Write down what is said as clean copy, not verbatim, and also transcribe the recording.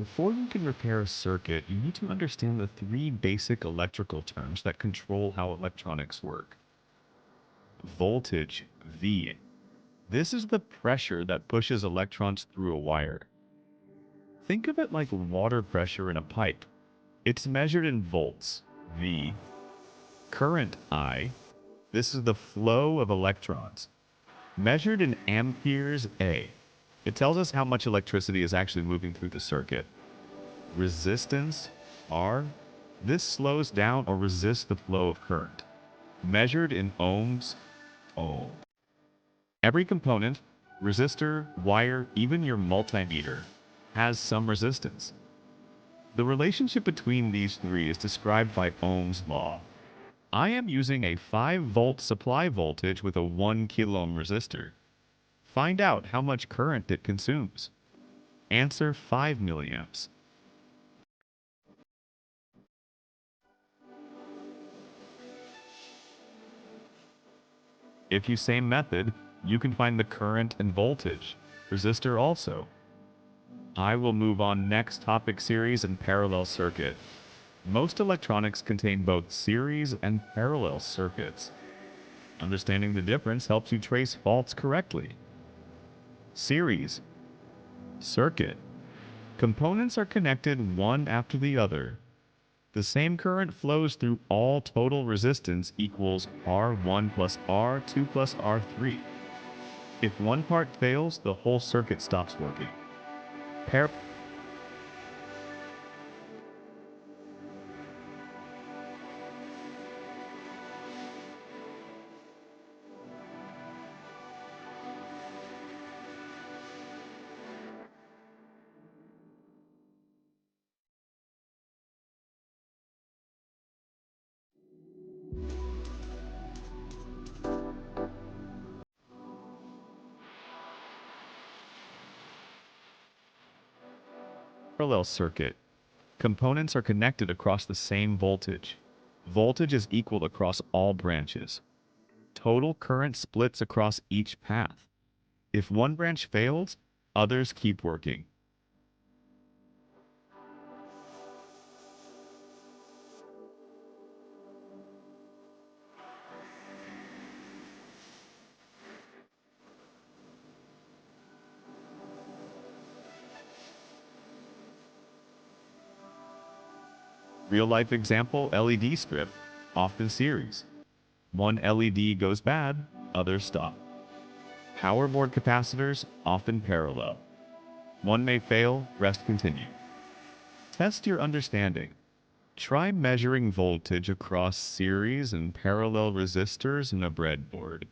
Before you can repair a circuit, you need to understand the three basic electrical terms that control how electronics work. Voltage, V. This is the pressure that pushes electrons through a wire. Think of it like water pressure in a pipe. It's measured in volts, V. Current, I. This is the flow of electrons, measured in amperes, A. It tells us how much electricity is actually moving through the circuit. Resistance, R. This slows down or resists the flow of current, measured in ohms, O. Every component, resistor, wire, even your multimeter, has some resistance. The relationship between these three is described by Ohm's law. I am using a 5-volt supply voltage with a 1 kilo ohm resistor. Find out how much current it consumes. Answer 5 milliamps. If you same method, you can find the current and voltage. Resistor also. I will move on next topic, series and parallel circuit. Most electronics contain both series and parallel circuits. Understanding the difference helps you trace faults correctly. Series. Circuit. Components are connected one after the other. The same current flows through all. Total resistance equals R1 plus R2 plus R3. If one part fails, the whole circuit stops working. Parallel circuit. Components are connected across the same voltage. Voltage is equal across all branches. Total current splits across each path. If one branch fails, others keep working. Real-life example, LED strip, often series. One LED goes bad, others stop. Power board capacitors, often parallel. One may fail, rest continue. Test your understanding. Try measuring voltage across series and parallel resistors in a breadboard.